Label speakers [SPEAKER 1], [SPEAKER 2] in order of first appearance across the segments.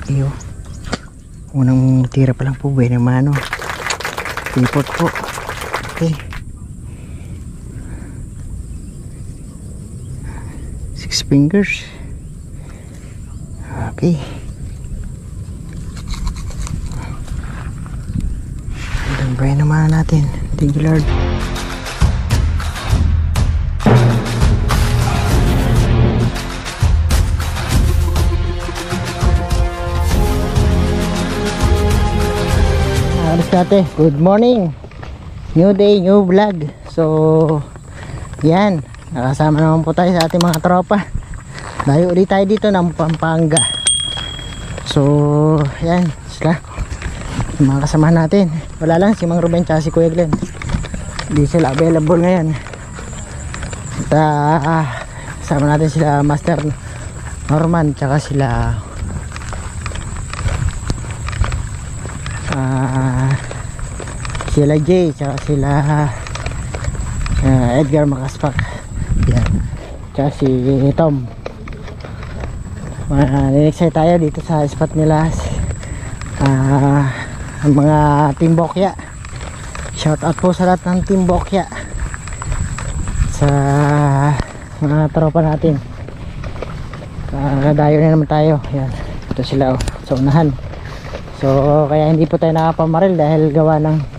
[SPEAKER 1] Iyo. Unang tira pa lang po, buhay naman, ano. Pilipot po. Okay. 6 fingers. Okay. Ang buhay naman natin. Thank you, Lord. Good morning, new day, new vlog. So yan, nakasama naman po tayo sa ating mga tropa. Layo ulit tayo dito ng Pampanga. So yan, sila mga kasamahan natin. Wala lang si Mang Ruben tsaka si Kuya Glenn, hindi sila available ngayon. At kasama natin sila Master Norman tsaka sila sila Jay tsaka sila Edgar Makaspak. Yan. Tsaka si Tom. Nilexay tayo dito sa spot nila, ang mga Team Bokya. Shout out po sa lahat ng Team Bokya, sa mga tropa natin. Kadayo na naman tayo. Yan. Ito sila sa unahan. So kaya hindi po tayo nakapamaril dahil gawa ng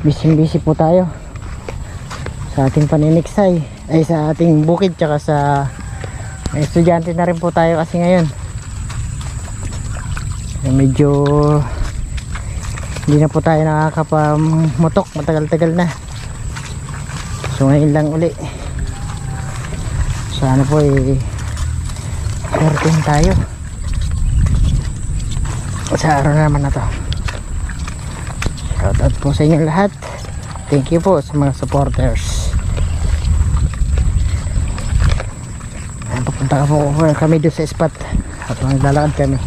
[SPEAKER 1] busy po tayo sa ating paniniksay, ay sa ating bukid, tsaka sa estudyante na rin po tayo kasi ngayon. Medyo hindi na po tayo nakakapamutok, matagal-tagal na. So ngayon lang uli. Sana po swerte tayo sa araw naman na to. Shout out po sa inyo lahat. Thank you po sa mga supporters. Papunta po kami doon sa spot at maglalakad kami.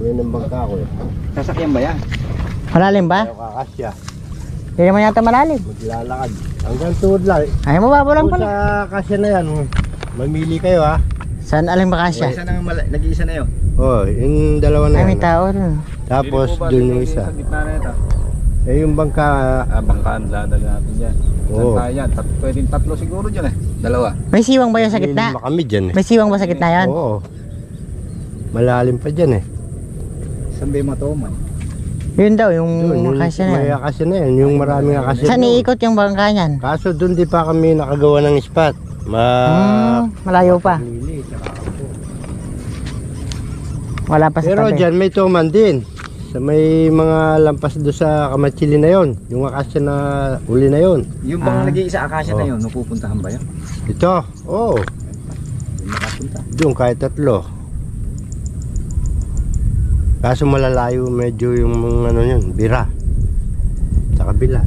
[SPEAKER 2] Yan ang bangka ko eh.
[SPEAKER 3] Sasakyan ba yan?
[SPEAKER 1] Malalim ba?
[SPEAKER 2] Ayaw kakasya.
[SPEAKER 1] Hindi naman yata malalim.
[SPEAKER 2] Maglalakad. Hanggang tuhod lang.
[SPEAKER 1] Ay, mababa lang
[SPEAKER 2] Kung
[SPEAKER 1] pala.
[SPEAKER 2] sa kasya na yan, mamili kayo ha.
[SPEAKER 1] Saan aling bakasya?
[SPEAKER 3] Nag-iisa na yun.
[SPEAKER 2] Oh, yung dalawa na
[SPEAKER 1] Ay,
[SPEAKER 2] yan.
[SPEAKER 1] may tao dun.
[SPEAKER 2] Tapos dun yung isa.
[SPEAKER 3] Sa gitna na ito.
[SPEAKER 2] Eh yung bangka,
[SPEAKER 3] Bangkaan, dadali natin dyan.
[SPEAKER 2] Oo.
[SPEAKER 3] Saan tayo yan? Pwedeng tatlo siguro dyan eh. Dalawa.
[SPEAKER 1] May siwang ba yun sa gitna?
[SPEAKER 2] lima kami dyan eh.
[SPEAKER 1] May siwang ba sa gitna yan?
[SPEAKER 2] Oo. Malalim pa dyan eh.
[SPEAKER 3] Saan ba yung matuman?
[SPEAKER 1] Yun daw, yung
[SPEAKER 2] Doon,
[SPEAKER 1] akasya na
[SPEAKER 2] may
[SPEAKER 1] yan.
[SPEAKER 2] akasya na yan. Yung maraming akasya.
[SPEAKER 1] Saan
[SPEAKER 2] doon.
[SPEAKER 1] iikot yung bangka niyan?
[SPEAKER 2] Kaso dun di pa kami nakagawa ng spot.
[SPEAKER 1] Malayo pa. Wala pa sa
[SPEAKER 2] Pero
[SPEAKER 1] tabi.
[SPEAKER 2] dyan may tuman din. Sa may mga lampas doon sa Kamatsili na yon, yung akasya na uli na yon.
[SPEAKER 3] Yung bang
[SPEAKER 1] Ah.
[SPEAKER 3] nag-iisa akasya na
[SPEAKER 2] Oh.
[SPEAKER 3] yun, napupuntahan ba yun?
[SPEAKER 2] Ito, oo.
[SPEAKER 3] Yung makapunta.
[SPEAKER 2] Doon kahit tatlo. Kaso malalayo medyo yung ano yun, bira. Sa kabila.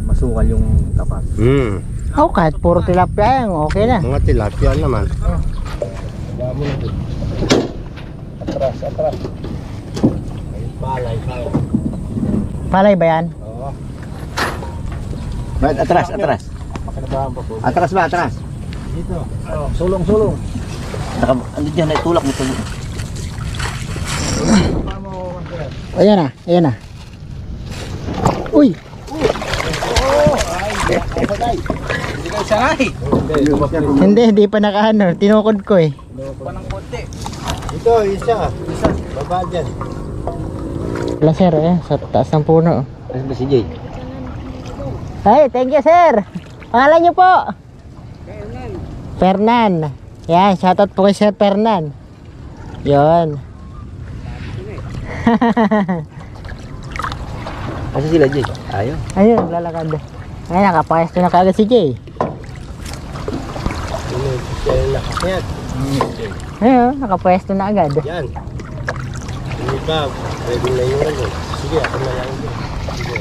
[SPEAKER 3] Masukal yung tapat.
[SPEAKER 1] Oh, kahit puro tilapia yan, okay na.
[SPEAKER 2] Mga tilapia naman. Damo na doon. Atras, atras. May palay tayo.
[SPEAKER 1] Palay ba yan?
[SPEAKER 2] Oo.
[SPEAKER 3] Right, atras, atras.
[SPEAKER 2] Makinabahan pa po.
[SPEAKER 3] Atras ba, atras?
[SPEAKER 2] Dito. Oh.
[SPEAKER 3] Sulong, sulong. Ano dyan, ay tulak mo tulak.
[SPEAKER 1] Ayan na, ayan na. Uy!
[SPEAKER 3] Hindi kayo sanay.
[SPEAKER 1] Hindi pa nakaano. Tinukod ko eh.
[SPEAKER 3] Panang konti.
[SPEAKER 2] Ito, isa. Isa. Baba dyan.
[SPEAKER 1] Wala sir eh, sa taas ng puno.
[SPEAKER 3] Ano ba si Jay?
[SPEAKER 1] Hey, thank you sir. Pangalan niyo po? Fernan. Yan, shoutout po kay Sir Fernan. Yon.
[SPEAKER 3] Kasi sila Jay? Ayaw.
[SPEAKER 1] Ayun, lalakad. Ay, nakapwesto na kagad si Jay.
[SPEAKER 2] Siya yung nakakyat.
[SPEAKER 1] Ayun, nakapwesto na agad.
[SPEAKER 2] Yan. Hindi ba, pwede na yung ano. Sige, ako na lang yun. Sige.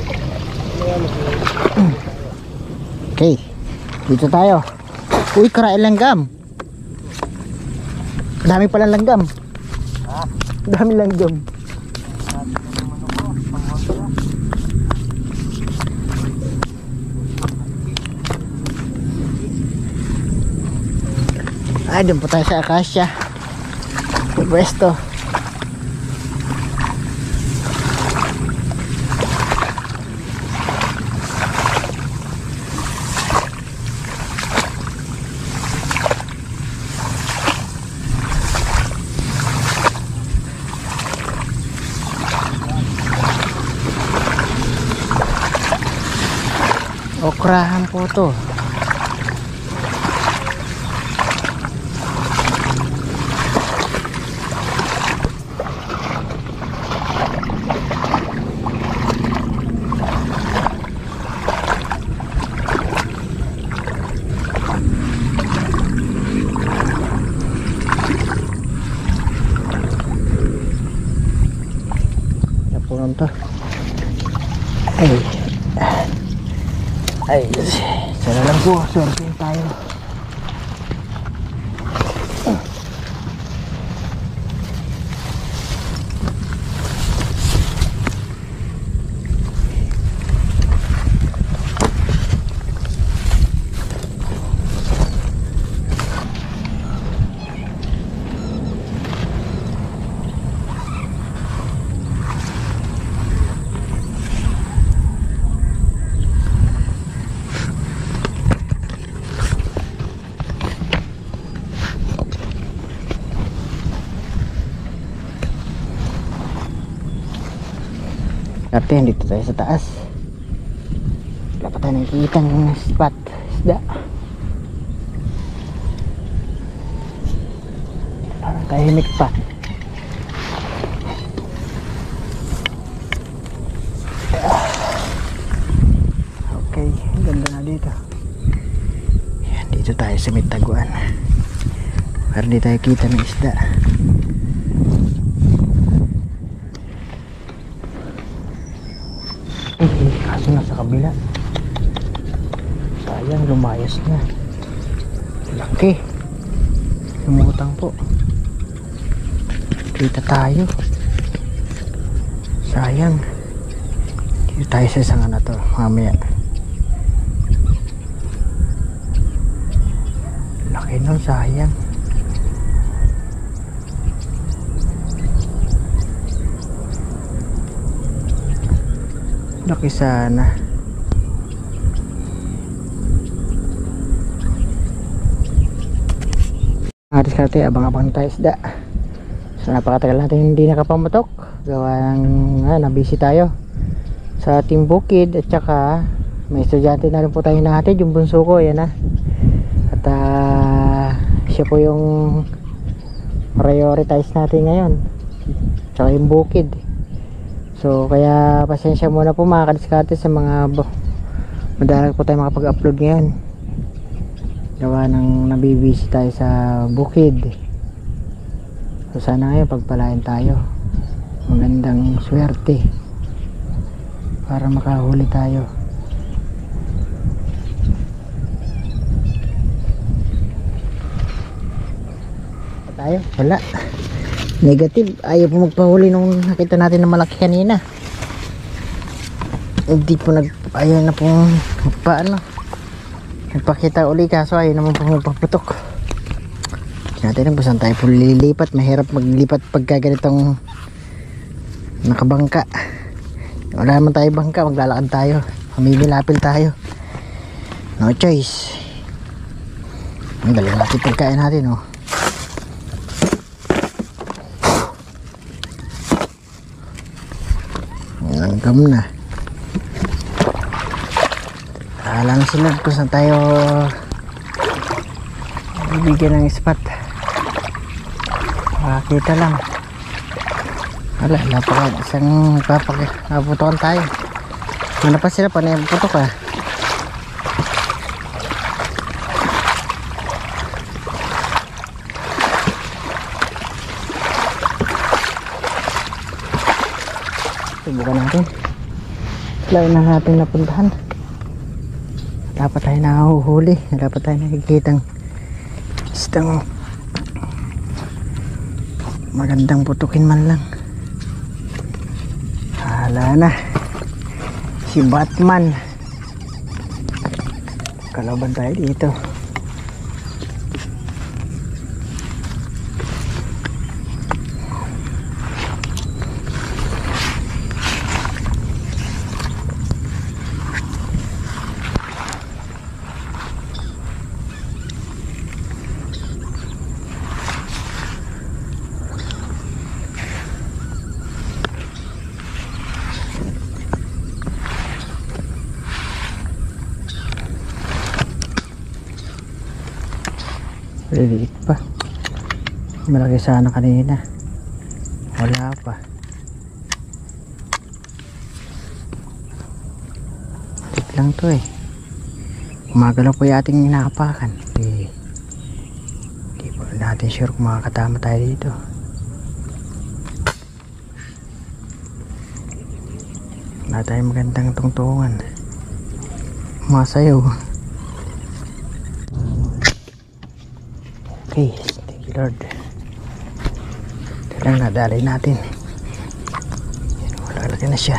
[SPEAKER 1] Okay, dito tayo. Uy, karain langgam. Dami pala langgam. Dami langgam. Ay, doon po tayo sa Acacia. Pwesto. Okrahan po to. Napunan to. Ay, sana lang po, swerte tayo. Dati dito tayo sa taas. Wala pa tayo nakikita ng spot isda. Parang tahimik pa. Okay, ganda na dito. Yan, dito tayo sa may taguan. Para di tayo kita ng isda. Kaso nasa kabila. Sayang, lumayas na. Laki. Lumutang po. Kita tayo. Sayang. Dito tayo sa isang ano to, mamaya. Laki nun, sayang. Laki sana. Aris kate, abang-abang tayo isda. So napakatagal natin hindi nakapamutok. Gawa ng nabisi tayo sa Team Bukid. At saka may estudyante na rin po tayo natin. Yung bunso ko, yan na. At siya po yung prioritize natin ngayon. Tsaka yung Bukid. So kaya pasensya muna po mga kadiskarte sa mga madalang po tayo makapag-upload ngayon. Gawa ng nabibisi tayo sa Bukid. So sana ngayon pagpalain tayo. Magandang swerte para makahuli tayo. Tayo? Wala. Negative. Ayaw po magpahuli nung nakita natin na malaki kanina. Hindi po ayaw na pong nagpakita uli, kaso ayaw naman po magpaputok. Natin ang basan tayo po lilipat. Mahirap maglipat pagka ganitong nakabangka. Wala naman tayo bangka, maglalakad tayo, mamimilapil tayo. No choice. Ang dali natin pagkain natin, oh. Langgam na. Alam sila kung saan tayo bibigyan ng spot. Makakita lang. Wala, isang naputokan tayo. Ano pa sila pa na putok, ah. subukan natin. Lain na natin napuntahan. Dapat tayo nahuhuli. Dapat tayo nakikitang isang magandang putukin man lang. Hala na. Si Batman. Kalaban tayo dito. Liliit pa. Malaki sana kanina. Wala pa. Tit lang to eh. Gumagalaw po yung ating inaapakan. Hindi po natin sure kung makakatama tayo dito. Wala tayong magandang tungtungan. Masayaw. Okay, thank you Lord. Ito lang nadalay natin. Wala laki na siya.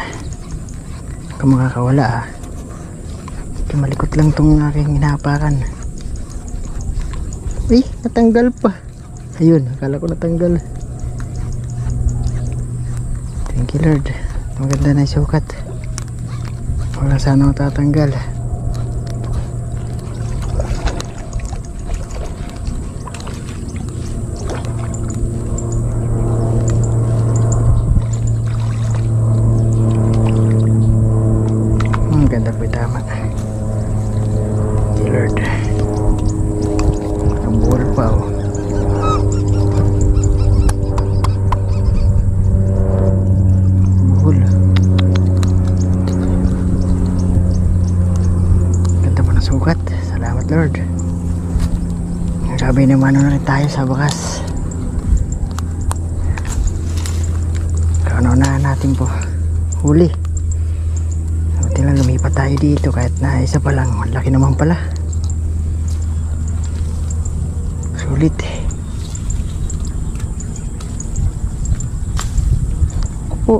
[SPEAKER 1] Kung makakawala malikot lang tong aking hinapakan. Uy, natanggal pa. Ayun, akala ko natanggal. Thank you Lord. Maganda na yung sukat. Wala sana matatanggal. Ganda po tama. Thank you Lord. Ang buhol pa oh. Buhol. Ganda po ng sukat. Salamat Lord. Grabe naman na rin tayo sa bakas. Kaunahan natin po huli. Tingnan, lumipat tayo dito kahit na isa pa lang. Malaki naman pala. Sulit eh. Opo.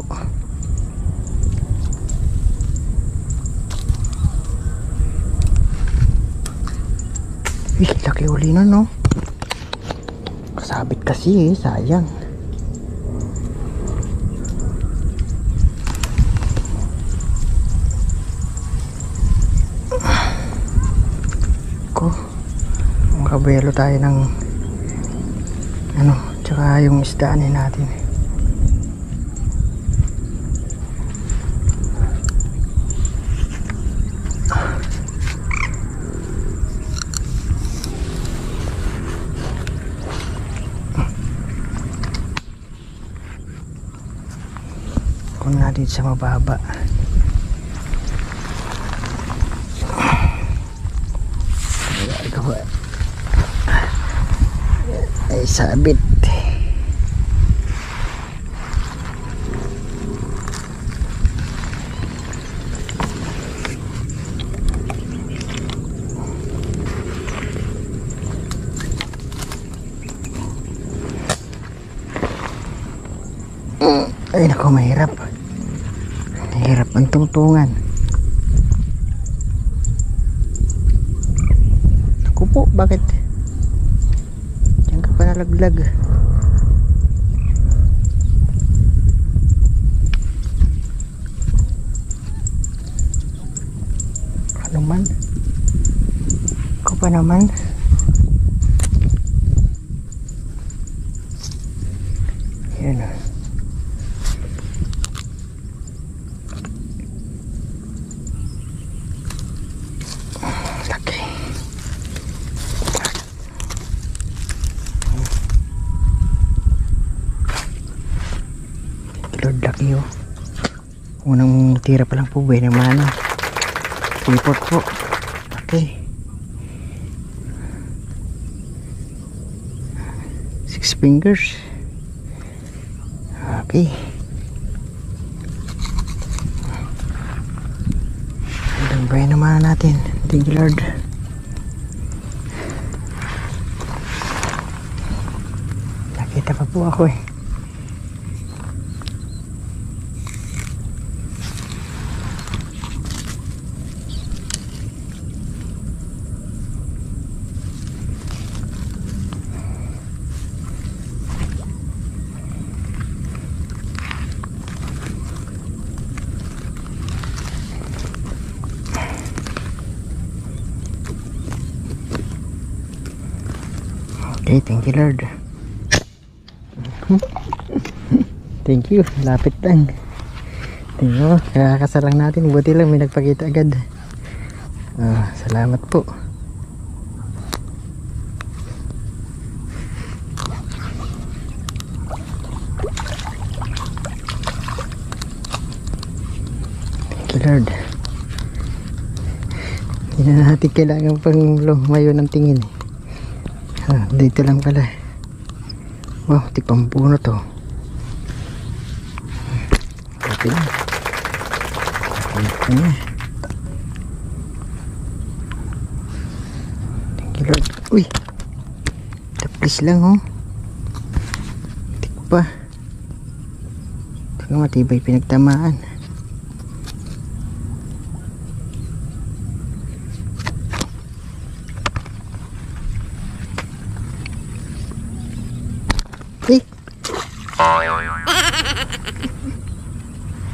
[SPEAKER 1] Uy, laki uli nun no. Kasabit kasi eh, sayang. Makabelo tayo ng ano, tsaka yung isdaanin natin. Kung natin sa mababa. Ay sabit. Ay naku, mahirap. Mahirap ang tungtungan. Naku po, bakit? Diyan ka pa nalaglag. Ano man? Ako pa naman. Yan o. Lord, laki oh. Unang tira pa lang po ba naman. Report po. Okay. 6 fingers. Okay. Sambahin naman natin. Thank you Lord. Nakita pa po ako eh. Okay, thank you Lord. Thank you, lapit lang. Tingnan mo, kakakasalang natin. Buti lang may nagpakita agad. Salamat po. Thank you Lord. Hindi na natin kailangan pang lumayo ng tingin. Dito lang pala. Wow, tipang puno to. Okay na. Okay na. Thank you Lord. Uy, taplis lang oh. Tik pa. Tingnan mo, matibay pinagtamaan.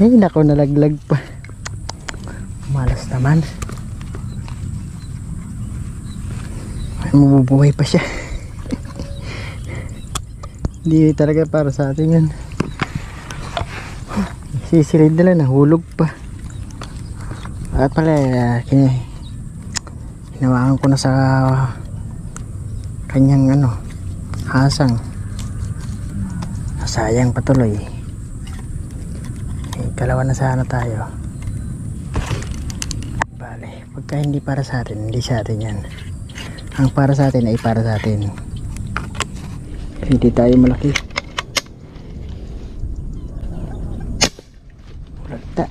[SPEAKER 1] Ay, nako, nalaglag pa. Malas naman. Ay, mabubuhay pa siya. Hindi talaga para sa atin yan. Sisirid na lang, nahulog pa. At pala, hinawakan ko na sa kanyang hasang. Sayang patuloy. Kalawa na sana tayo. Bale, pagka hindi para sa atin, hindi sa atin yan. Ang para sa atin ay para sa atin. Hindi tayo malaki. Lagta.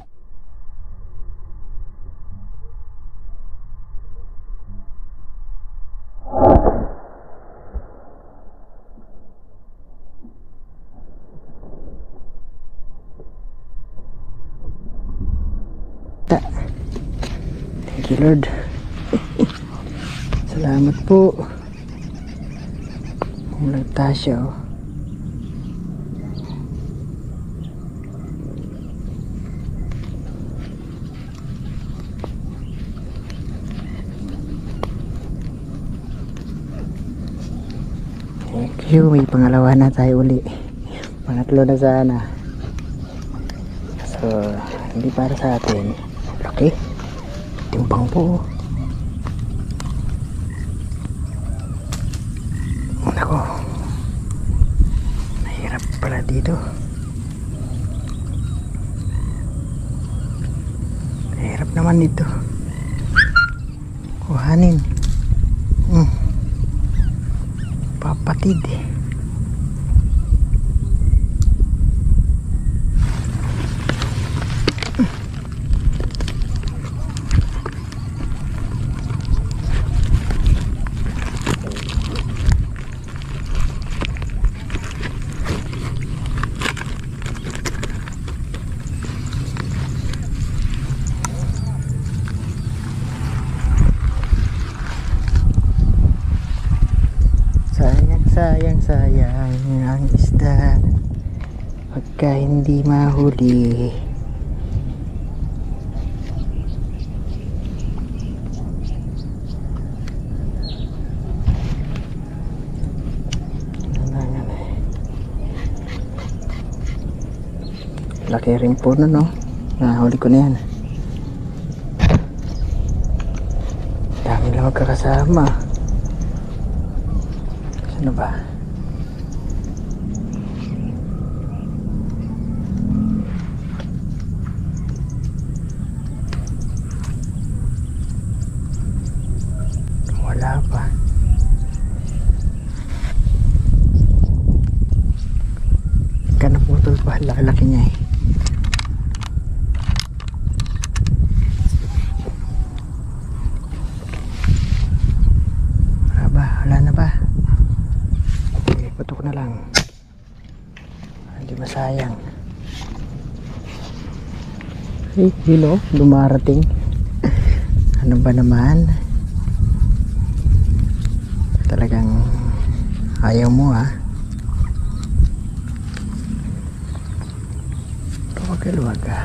[SPEAKER 1] Thank you Lord. Salamat po. Mulagta siya oh. Thank you. May pangalawa na tayo uli. Pangatlo na sana. So, hindi para sa atin. Okay. Timbang po. Nako, mahirap pala dito. Mahirap naman dito kuhanin. Papatid eh. Sayang ang isda pagka hindi mahuli. Laki rin po no? Nahuli ko na yan. Dami lang magkakasama. Ano ba? Wala pa. Kanaputol pa, lalaki niya eh. ko na lang. Hindi masayang. Hey, yun o, dumarating. Ano ba naman? Talagang ayaw mo ha. Luwag ka.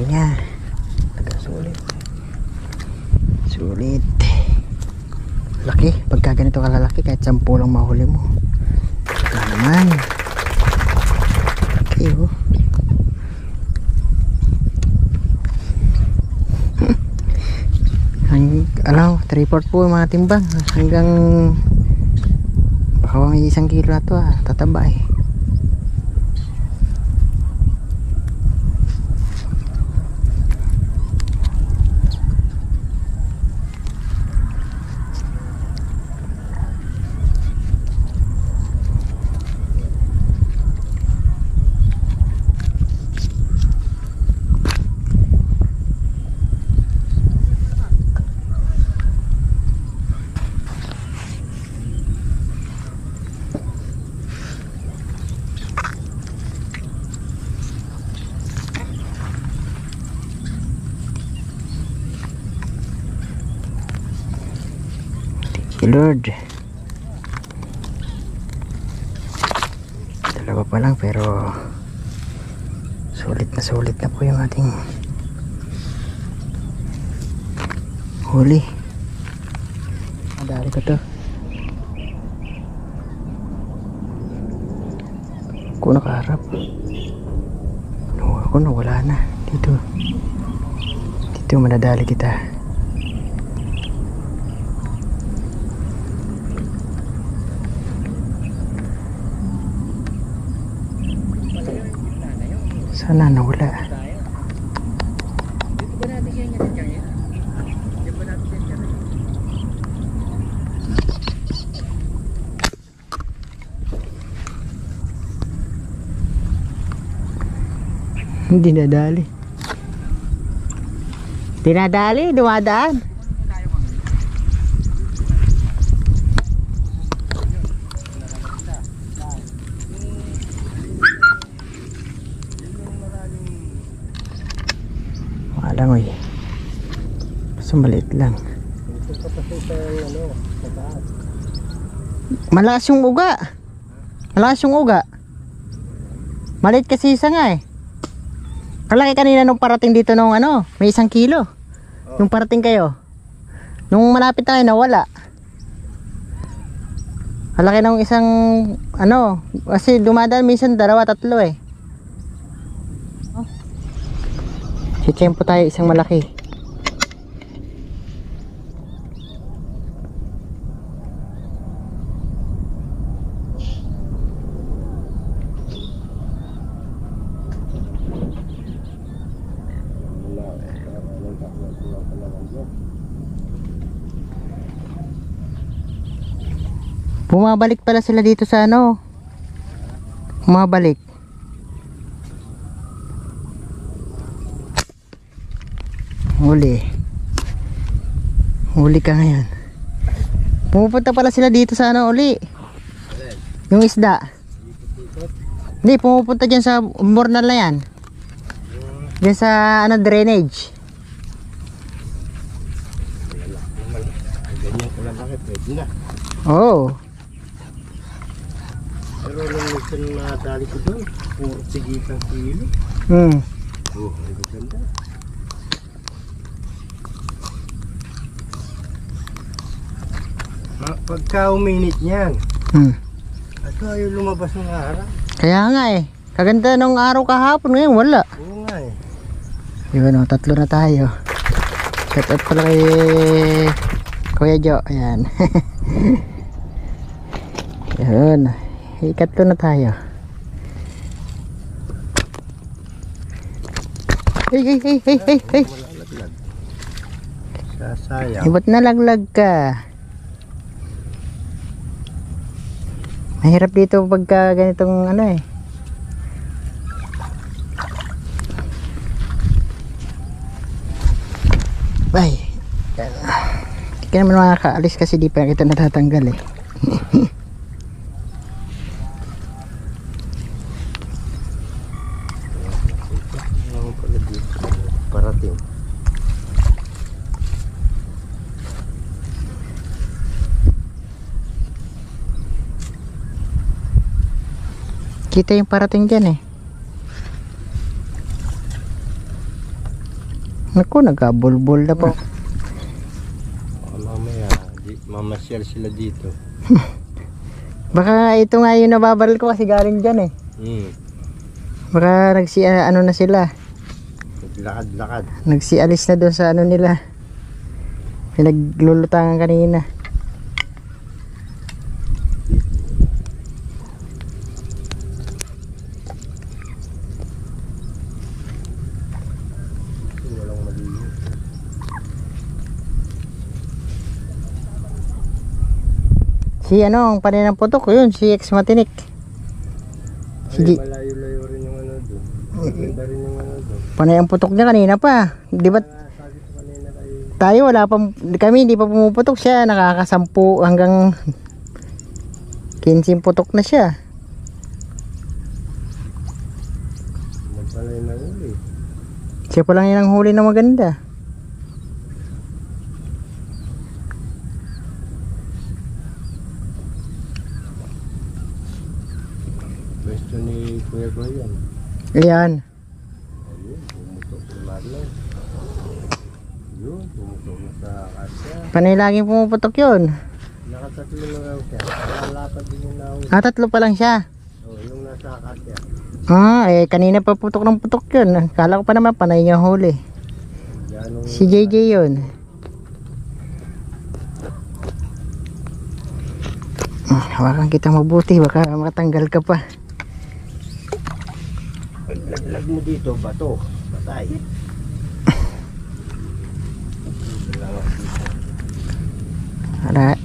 [SPEAKER 1] Niya sulit laki pagka ganito kalalaki kahit 10 lang mahuli mo baka naman okay oh. Alam 3/4 po yung mga timbang hanggang baka may 1 kilo na to tataba eh. Lord, dalawa pa lang pero sulit na po yung ating huli. Madali ko to kung nakaharap ako nawala na dito madadali kita. Sana nawala. Hindi nadali. Tinadali, dumadaan. Langoy. So maliit lang. Malakas yung uga. Maliit kasi isa nga eh. Kalaki kanina nung parating dito nung may 1 kilo. Nung parating kayo. Nung malapit tayo nawala. Kalaki nung isang kasi dumadaan minsan 2, 3 eh. Sitsempo tayo isang malaki. Bumabalik pala sila dito sa bumabalik. Huli ka ngayon. Pumupunta pala sila dito sa uli. Yung isda. Hindi, pumupunta dyan sa mornal na yan. Dyan sa drainage.
[SPEAKER 2] Ganyan ko lang bakit pwede na.
[SPEAKER 1] Oo.
[SPEAKER 2] Pero nung minsan nadali ko doon, 40 kilo. Oh, ang ganda. Pagka uminit niyan, at ayaw lumabas ng araw.
[SPEAKER 1] Kaya nga eh, kaganda nung araw kahapon, ngayon wala.
[SPEAKER 2] Oo nga eh.
[SPEAKER 1] Yun 3 na tayo. Shout out pala kay Kuya Jo. Ayan. Yun. Ikatlo na tayo. Hey.
[SPEAKER 2] Sasayang.
[SPEAKER 1] Ba't nalaglag ka? Mahirap dito pagka ganitong ano eh. Ay. Hindi ka naman makakaalis kasi di pa kita natatanggal eh.
[SPEAKER 2] Ano pala dito? Parating.
[SPEAKER 1] Kita yung parating dyan eh. Naku, nagkabulbul na po.
[SPEAKER 2] Mamaya, mamasyal sila dito.
[SPEAKER 1] Baka ito nga yung nababaril ko kasi galing dyan eh. Baka ano na sila.
[SPEAKER 2] Naglakad-lakad.
[SPEAKER 1] Nagsialis na doon sa ano nila. Pinaglulutangan kanina.
[SPEAKER 2] Walang malinis.
[SPEAKER 1] Si ano, ang panay ng putok yun, si X Matinik.
[SPEAKER 2] Ay, malayo-layo rin yung ano doon. Maganda rin yung ano doon.
[SPEAKER 1] Panay ang putok niya kanina pa. Di ba
[SPEAKER 2] Sabi ko kanina kayo.
[SPEAKER 1] tayo wala pa, kami hindi pa pumuputok siya, nakakasampu hanggang 15 putok na siya.
[SPEAKER 2] Magpalay na uli.
[SPEAKER 1] Siya pa lang yun ang huli na maganda.
[SPEAKER 2] Pwesto ni Kuya Goyan.
[SPEAKER 1] Ayan.
[SPEAKER 2] Ayun, pumutok si Marlon. Yun, pumutok na sa kasya.
[SPEAKER 1] Panay laging pumuputok yun.
[SPEAKER 2] Nakatatlo na lang siya. Nakalapad din yung naong.
[SPEAKER 1] Ah, tatlo pa lang siya.
[SPEAKER 2] Yung nasa kasya.
[SPEAKER 1] Kanina pa putok ng putok yun. Kala ko pa naman panay niya huli.
[SPEAKER 2] Ganong
[SPEAKER 1] Si JJ yun. Hawakan kita mabuti, baka makatanggal ka pa.
[SPEAKER 2] laglag mo dito, bato. Patay.
[SPEAKER 1] Alright.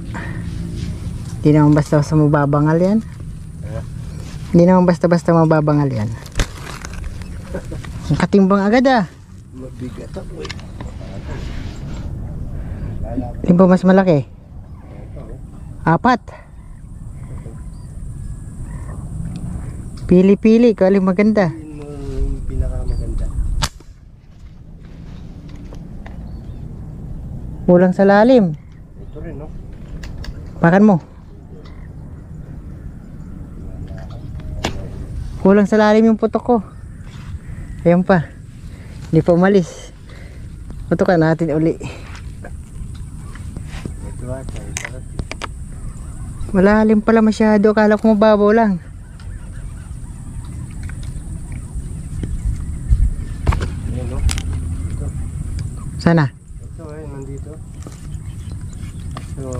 [SPEAKER 1] Hindi naman basta-basta mababangal yan. Hindi naman basta-basta mababangal yan. Ang katimbang agad ah.
[SPEAKER 2] Mabigat ako eh.
[SPEAKER 1] Hindi ba mas malaki? 4. Pili-pili, kung alin maganda.
[SPEAKER 2] Yun yung pinakamaganda.
[SPEAKER 1] Kulang sa lalim.
[SPEAKER 2] Ito rin, no?
[SPEAKER 1] Pakan mo. Kulang sa lalim yung putok ko. Ayan pa. Hindi pa umalis. Putokan natin uli.
[SPEAKER 2] Ito ata, ito.
[SPEAKER 1] Malalim pala masyado. Akala ko mababaw lang.
[SPEAKER 2] Ayan, no? Ito.
[SPEAKER 1] Sana.
[SPEAKER 2] Ito eh, nandito. So,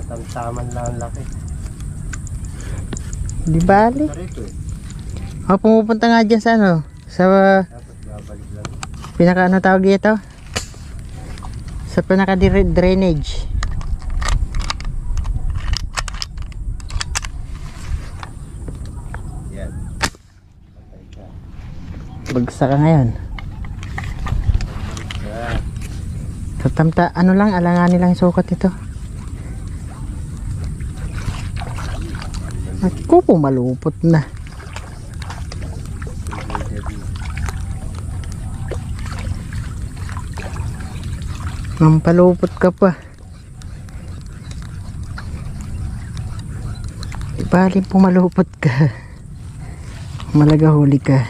[SPEAKER 2] tamtaman lang ang laki.
[SPEAKER 1] Di bali.
[SPEAKER 2] Ito rito eh.
[SPEAKER 1] Pumupunta nga dyan sa ano. Sa
[SPEAKER 2] Tapos babalik lang.
[SPEAKER 1] pinaka ano tawag dito? Sa pinaka drainage.
[SPEAKER 2] Yan. Patay ka.
[SPEAKER 1] Bagsak ka ngayon.
[SPEAKER 2] Yan.
[SPEAKER 1] Tatamta, ano lang, alanganin lang yung sukat ito. Ako po malupot na. Mampalupot ka pa. Ibaling pumalupot ka. Malaga huli ka.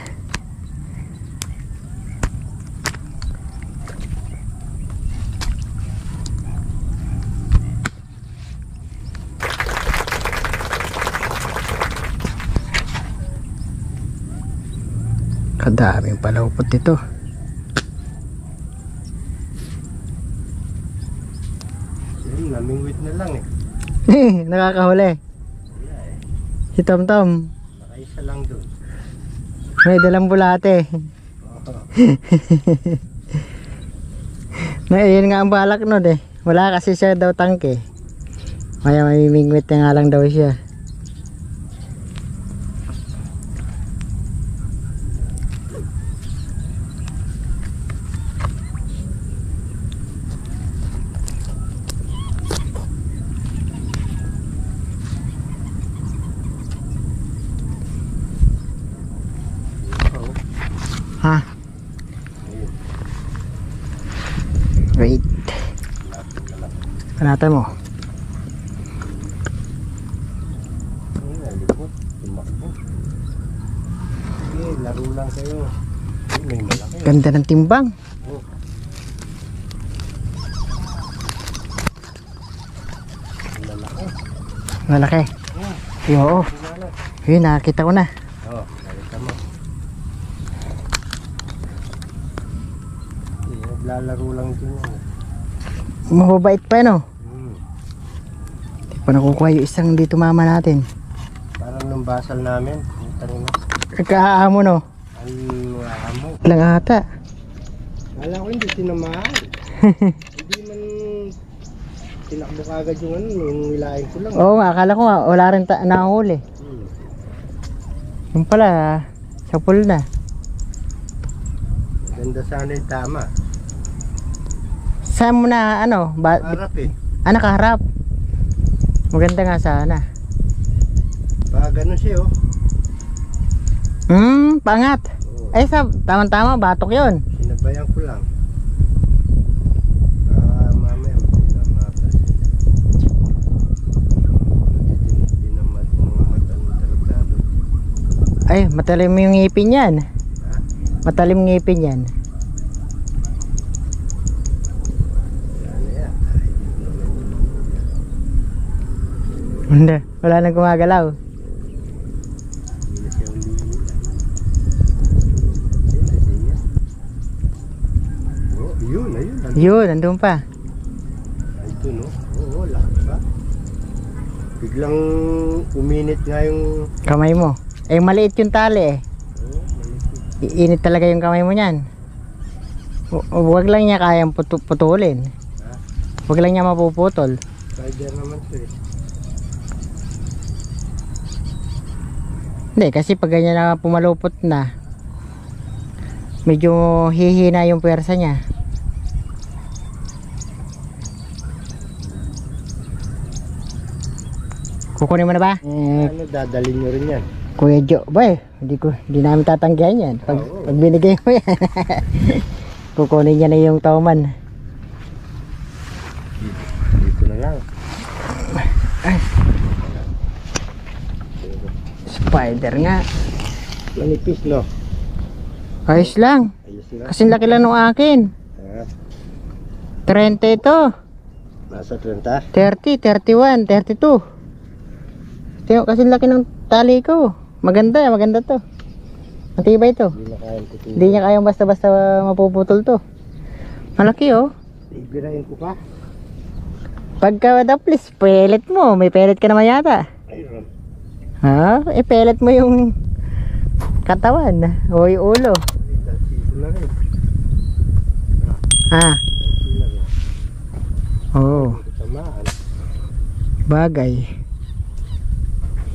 [SPEAKER 1] Kadaming palupot ito.
[SPEAKER 2] Ayun, namingwit na lang eh.
[SPEAKER 1] Nakakahuli. Si Tom Tom.
[SPEAKER 2] Nakaisa lang doon.
[SPEAKER 1] May dalang bulate. Na yun nga ang balak nun eh. Wala kasi siya daw tangke. Kaya mamimingwit na nga lang daw siya. Ha? Wait. Panatan mo.
[SPEAKER 2] Ayun, nalipot. Tumakbo. Sige, laro lang kayo. Ayun, may malaki.
[SPEAKER 1] Ganda ng timbang.
[SPEAKER 2] Oh. Malaki.
[SPEAKER 1] Malaki. Oo. Yun, nakakita ko na.
[SPEAKER 2] Oo, nakita mo. Naglalaro lang din yan.
[SPEAKER 1] Mababait pa no?
[SPEAKER 2] Hmm.
[SPEAKER 1] Hindi pa nakukuha yung isang dito mama natin.
[SPEAKER 2] Parang nung basal namin. Yung tanong na.
[SPEAKER 1] Kakaamo no?
[SPEAKER 2] Ang amo.
[SPEAKER 1] Lang ata.
[SPEAKER 2] Kala ko hindi tinamaan. Hindi man tinakbo kagad yung ano, yung wilahin ko lang.
[SPEAKER 1] Oo nga, akala ko nga wala rin nahuli.
[SPEAKER 2] Hmm.
[SPEAKER 1] Yung pala, sa pool na.
[SPEAKER 2] Ganda sana yung tama.
[SPEAKER 1] Saan mo na ano?
[SPEAKER 2] Harap eh.
[SPEAKER 1] Nakaharap. Maganda nga sana.
[SPEAKER 2] Baka ganun siya oh.
[SPEAKER 1] Pangat.
[SPEAKER 2] Oo.
[SPEAKER 1] Ay, tama-tama, batok yon.
[SPEAKER 2] Sinabayan ko lang. Mamaya pinamatas. Dinamat mga mata ng talagdado.
[SPEAKER 1] Ay, matalim yung ngipin yan.
[SPEAKER 2] Ha?
[SPEAKER 1] Matalim ngipin yan.
[SPEAKER 2] Ano yan?
[SPEAKER 1] Hindi, wala nang gumagalaw.
[SPEAKER 2] Hindi na siya ulit. Oh, yun, ayun.
[SPEAKER 1] Yun, nandun pa.
[SPEAKER 2] Ay, ito no? Oo, lahat ba? Biglang uminit nga yung...
[SPEAKER 1] Kamay mo. Eh, maliit yung tali eh.
[SPEAKER 2] Oo, malikit.
[SPEAKER 1] Iinit talaga yung kamay mo niyan. Huwag lang niya kayang putulin.
[SPEAKER 2] Ha?
[SPEAKER 1] Huwag lang niya mapuputol.
[SPEAKER 2] Spider naman ito eh.
[SPEAKER 1] Hindi, kasi pag ganyan na pumalupot na, medyo hihina yung pwersa niya. Kukunin mo na ba?
[SPEAKER 2] Ano, dadalhin nyo rin yan.
[SPEAKER 1] Kuya Jo, boy, hindi namin tatanggihan yan.
[SPEAKER 2] Oo.
[SPEAKER 1] Pag binigay mo yan, kukunin niya na yung tauman.
[SPEAKER 2] Dito na lang.
[SPEAKER 1] Spider nga.
[SPEAKER 2] Manipis no?
[SPEAKER 1] Ayos lang.
[SPEAKER 2] Ayos na.
[SPEAKER 1] Kasi laki lang nung akin.
[SPEAKER 2] Ha?
[SPEAKER 1] 30 ito.
[SPEAKER 2] Nasa 30?
[SPEAKER 1] 30, 31, 32. Tingnan kasi laki ng tali ko. Maganda to. Matibay to.
[SPEAKER 2] Hindi na kayang tutulog.
[SPEAKER 1] Hindi niya kayang basta-basta mapuputol to. Malaki oh.
[SPEAKER 2] Ibirahin ko pa.
[SPEAKER 1] Pagka daplis, pellet mo. May pellet ka naman yata.
[SPEAKER 2] Ayun.
[SPEAKER 1] Ha? Pellet mo yung katawan o yung ulo.
[SPEAKER 2] Dito na rin.
[SPEAKER 1] Ha?
[SPEAKER 2] Dito na rin.
[SPEAKER 1] Oo.
[SPEAKER 2] Tamaan.
[SPEAKER 1] Bagay.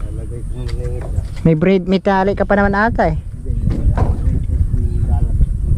[SPEAKER 2] Lalagay ko muna yung isa.
[SPEAKER 1] May tali ka pa naman ata eh.
[SPEAKER 2] Hindi, lalabas ko.